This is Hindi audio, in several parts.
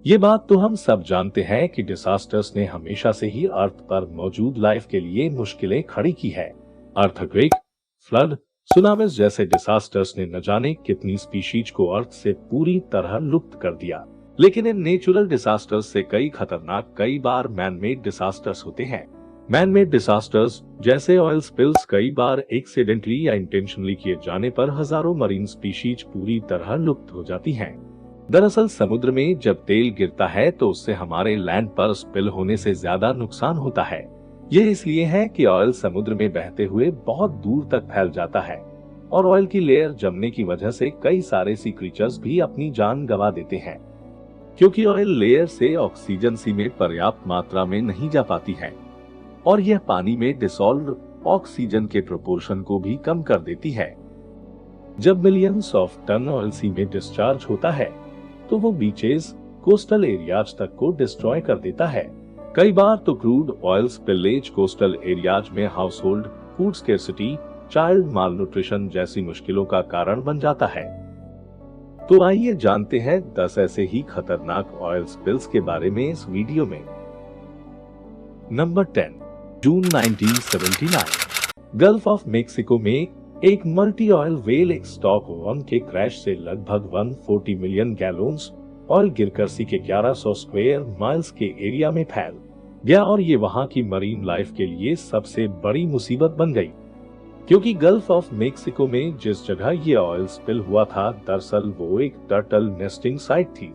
ये बात तो हम सब जानते हैं कि डिसास्टर्स ने हमेशा से ही अर्थ पर मौजूद लाइफ के लिए मुश्किलें खड़ी की है। अर्थक्वेक, फ्लड, सुनामीज जैसे डिसास्टर्स ने न जाने कितनी स्पीशीज को अर्थ से पूरी तरह लुप्त कर दिया। लेकिन इन नेचुरल डिसास्टर्स से कई खतरनाक, कई बार मैन मेड डिसास्टर्स होते हैं। मैन मेड डिसास्टर्स जैसे ऑयल स्पिल्स कई बार एक्सीडेंटली या इंटेंशनली किए जाने पर हजारों मरीन स्पीशीज पूरी तरह लुप्त हो जाती हैं। दरअसल समुद्र में जब तेल गिरता है तो उससे हमारे लैंड पर स्पिल होने से ज्यादा नुकसान होता है। यह इसलिए है कि ऑयल समुद्र में बहते हुए बहुत दूर तक फैल जाता है और ऑयल की लेयर जमने की वजह से कई सारे सी क्रीचर्स भी अपनी जान गंवा देते हैं, क्योंकि ऑयल लेयर से ऑक्सीजन सी में पर्याप्त मात्रा में नहीं जा पाती है और यह पानी में डिसॉल्व ऑक्सीजन के प्रोपोर्शन को भी कम कर देती है। जब मिलियंस ऑफ टन ऑयल सी में डिस्चार्ज होता है तो वो बीचेस, कोस्टल एरियाज तक को डिस्ट्रॉय कर देता है। कई बार तो crude oil spillage coastal areas में household food scarcity, child malnutrition जैसी मुश्किलों का कारण बन जाता है। तो आइए जानते हैं 10 ऐसे ही खतरनाक ऑयल स्पिल्स के बारे में इस वीडियो में। Number 10, June 1979, gulf of Mexico में एक मल्टी ऑयल व्हेल एक स्टॉकहोम के क्रैश से लगभग 140 मिलियन गैलोन्स ऑयल गिरकर सी के 1100 स्क्वायर माइल्स के एरिया में फैल गया और ये वहां की मरीन लाइफ के लिए सबसे बड़ी मुसीबत बन गई, क्योंकि गल्फ ऑफ मेक्सिको में जिस जगह ये ऑयल स्पिल हुआ था दरअसल वो एक टर्टल नेस्टिंग साइट थी।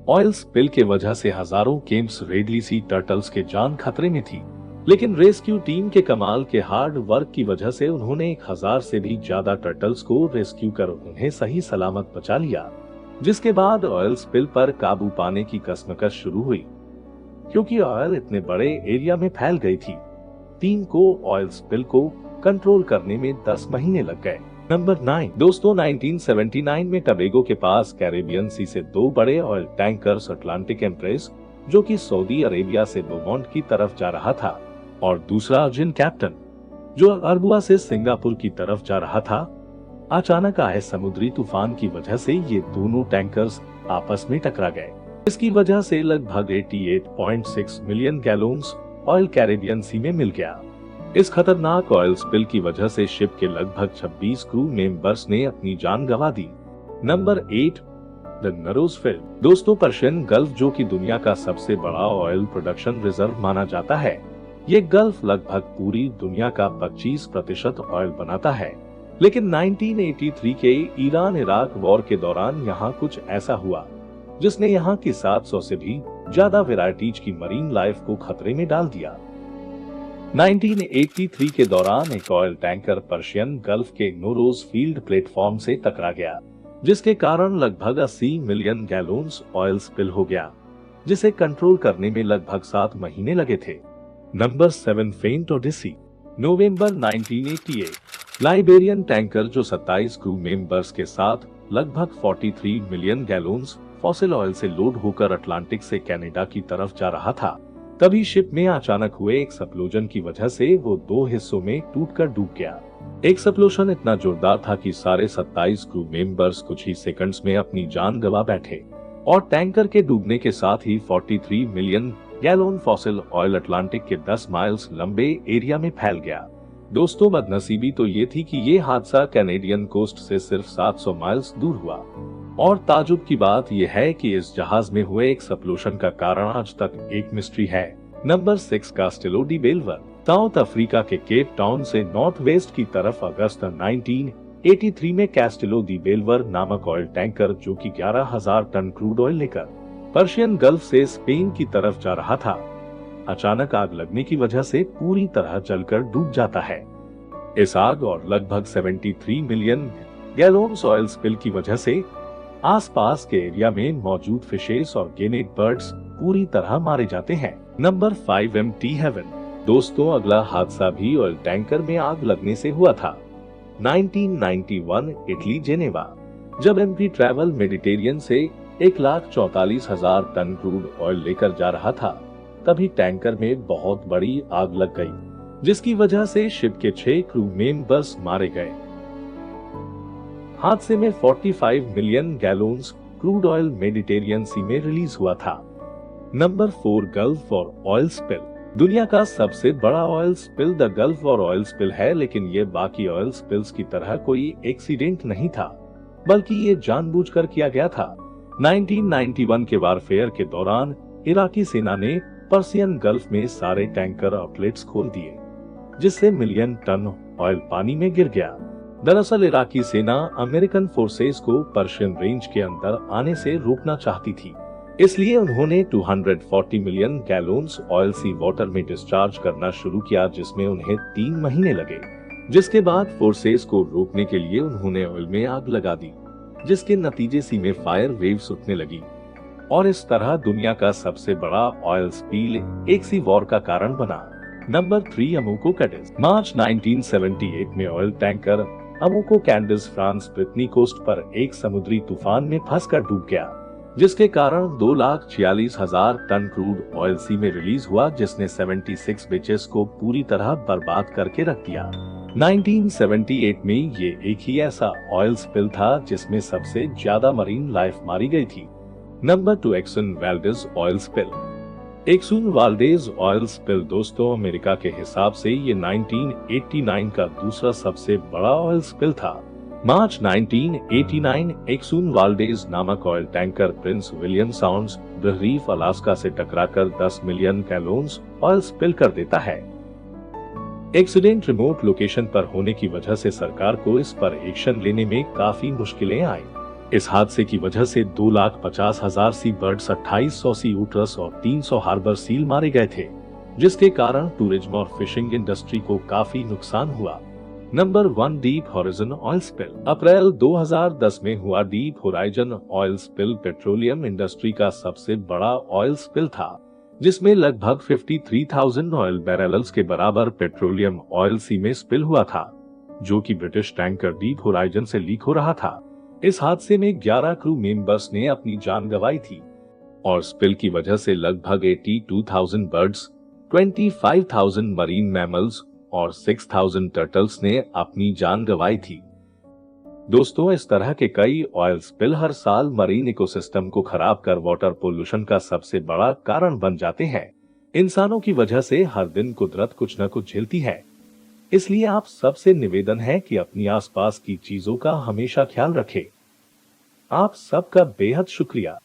ऑयल स्पिल के वजह से हजारों केम्स रेडली सी टर्टल्स के जान खतरे में थी, लेकिन रेस्क्यू टीम के कमाल के हार्ड वर्क की वजह से उन्होंने 1000 से भी ज्यादा टर्टल्स को रेस्क्यू कर उन्हें सही सलामत बचा लिया, जिसके बाद ऑयल स्पिल पर काबू पाने की कशमकश शुरू हुई, क्योंकि ऑयल इतने बड़े एरिया में फैल गई थी। टीम को ऑयल स्पिल को कंट्रोल करने में 10 महीने लग गए। नंबर 9, दोस्तों 1979 में टबेगो के पास कैरेबियन सी से 2 बड़े ऑयल टैंकर्स अटलांटिक एम्प्रेस, जो कि सऊदी अरेबिया से बोमोंट की तरफ जा रहा था, और दूसरा अर्जिन कैप्टन, जो अरबुआ से सिंगापुर की तरफ जा रहा था, अचानक आए समुद्री तूफान की वजह से ये दोनों टैंकर्स आपस में टकरा गए। इसकी वजह से लगभग 88.6 मिलियन गैलोन्स ऑयल कैरेबियन सी में मिल गया। इस खतरनाक ऑयल स्पिल की वजह से शिप के लगभग 26 क्रू मेंबर्स ने अपनी जान गंवा दी। नंबर 8, द नरोज फील्ड, दोस्तों पर्शियन गल्फ, जो कि दुनिया का सबसे बड़ा ऑयल प्रोडक्शन रिजर्व माना जाता है, ये गल्फ लगभग पूरी दुनिया का 25% ऑयल बनाता है। लेकिन 1983 के ईरान इराक वॉर के दौरान यहाँ कुछ ऐसा हुआ जिसने यहाँ की 700 से भी ज्यादा वेराइटीज की मरीन लाइफ को खतरे में डाल दिया। 1983 के दौरान एक ऑयल टैंकर पर्शियन गल्फ के नोरोज फील्ड प्लेटफॉर्म से टकरा गया, जिसके कारण लगभग 80 मिलियन गैलोन्स ऑयल स्पिल हो गया, जिसे कंट्रोल करने में लगभग 7 महीने लगे थे। नंबर 7, फेंट ओडिसी, नवंबर 1988, लाइबेरियन टैंकर जो 27 क्रू मेंबर्स के साथ लगभग 43 मिलियन गैलोन्स फॉसिल ऑयल से लोड होकर अटलांटिक से कनाडा की तरफ जा रहा था, तभी शिप में अचानक हुए एक एक्सप्लोजन की वजह से वो 2 हिस्सों में टूटकर डूब गया। एक्सप्लोजन इतना जोरदार था कि सारे 27 क्रू मेंबर्स कुछ ही सेकंड्स में अपनी जान गंवा बैठे और टैंकर के डूबने के साथ ही 43 मिलियन गैलोन फॉसिल ऑयल अटलांटिक के 10 माइल्स लंबे एरिया में फैल गया। दोस्तों बदनसीबी तो ये थी कि ये हादसा कैनेडियन कोस्ट से सिर्फ 700 माइल्स दूर हुआ, और ताजुब की बात यह है कि इस जहाज में हुए एक्सप्लोजन का कारण आज तक एक मिस्ट्री है। Number 6, Castillo de Bellver, South Africa के केप टाउन से नॉर्थ वेस्ट की तरफ अगस्त 1983 में कास्टेलो डी बेलवर नामक ऑयल टैंकर, जो कि 11,000 टन क्रूड ऑयल लेकर पर्शियन गल्फ से स्पेन की तरफ जा रहा था, अचानक आग लगने की वजह से पूरी तरह जलकर डूब जाता है। इस आग और लगभग 73 मिलियन गैलोन्स ऑयल स्पिल की वजह से आसपास के एरिया में मौजूद फिशेस और गेनेट बर्ड्स पूरी तरह मारे जाते हैं। नंबर 5, एम्प्टी हेवन, दोस्तों अगला हादसा भी ऑयल टैंकर में आग लगने से हुआ था। 1991, इटली जेनेवा, जब एमपी ट्रैवल मेडिटेरियन से 1,44,000 टन क्रूड ऑयल लेकर जा रहा था, तभी टैंकर में बहुत बड़ी आग लग गई, जिसकी वजह से शिप के 6 क्रू मेंबर्स मारे गए। हादसे में 45 मिलियन गैलोन्स क्रूड ऑयल मेडिटेरियन सी में रिलीज हुआ था। नंबर 4 गल्फ और ऑयल स्पिल। दुनिया का सबसे बड़ा ऑयल स्पिल द गल्फ और ऑयल स्पिल है, लेकिन ये बाकी ऑयल स्पिल्स की तरह कोई एक्सीडेंट नहीं था, बल्कि ये जानबूझकर किया गया था। 1991 के वारफेयर के दौरान इराकी सेना ने पर्सियन गल्फ में सारे टैंकर आउटलेट्स खोल दिए, जिससे मिलियन टन ऑयल पानी में गिर गया। दरअसल इराकी सेना अमेरिकन फोर्सेस को पर्शियन रेंज के अंदर आने से रोकना चाहती थी, इसलिए उन्होंने 240 मिलियन गैलोन्स ऑयल सी वाटर में डिस्चार्ज करना शुरू किया, जिसमें उन्हें 3 महीने लगे। जिसके बाद फोर्सेस को रोकने के लिए उन्होंने ऑयल में आग लगा दी, जिसके नतीजे सी में फायर वेव्स उठने लगी और इस तरह दुनिया का सबसे बड़ा ऑयल स्पिल एक सी वॉर का कारण बना। Number 3 अमोको Cadiz. मार्च 1978 में oil tanker Amoco Cadiz France Brittany coast पर एक समुद्री तूफान में फंसकर डूब गया, जिसके कारण 2,46,000 टन क्रूड ऑयल सी में रिलीज हुआ, जिसने 76 बीचेस को पूरी तरह बर्बाद करके रख दिया। 1978 में ये एक ही ऐसा ऑयल स्पिल था जिसमें सबसे ज्यादा मरीन लाइफ मारी गई थी। Number 2 Exxon Valdez oil spill. Exxon Valdez oil spill दोस्तों, अमेरिका के हिसाब से ये 1989 का दूसरा सबसे बड़ा ऑयल स्पिल था। मार्च 1989 एक्सन वाल्डेज नामक oil tanker Prince William Sound बहरीफ अलास्का से टकराकर 10 मिलियन गैलोन्स ऑयल स्पिल कर देता है। एक्सीडेंट रिमोट लोकेशन पर होने की वजह से सरकार को इस पर एक्शन लेने में काफी मुश्किलें आई। इस हादसे की वजह से 2,50,000 सी बर्ड्स, 2,800 सी ऊटर्स और 300 हार्बर सील मारे गए थे, जिसके कारण टूरिज्म और फिशिंग इंडस्ट्री को काफी नुकसान हुआ। Number 1 Deep Horizon oil spill. अप्रैल 2010 में हुआ Deep Horizon oil spill petroleum industry का सबसे बड़ा ऑयल स्पिल था, जिसमें लगभग 53,000 ऑयल बैरल्स के बराबर पेट्रोलियम ऑयल सी में स्पिल हुआ था, जो कि ब्रिटिश टैंकर डीप होराइजन से लीक हो रहा था। इस हादसे में 11 क्रू मेंबर्स ने अपनी जान गंवाई थी और स्पिल की वजह से लगभग 82,000 बर्ड्स, 25,000 मरीन मैमल्स और 6,000 टर्टल्स ने अपनी जान गंवाई थी। दोस्तों, इस तरह के कई ऑयल स्पिल हर साल मरीन इकोसिस्टम को खराब कर वाटर पोल्यूशन का सबसे बड़ा कारण बन जाते हैं। इंसानों की वजह से हर दिन कुदरत कुछ न कुछ झेलती है, इसलिए आप सबसे निवेदन है कि अपनी आसपास की चीजों का हमेशा ख्याल रखें। आप सबका बेहद शुक्रिया।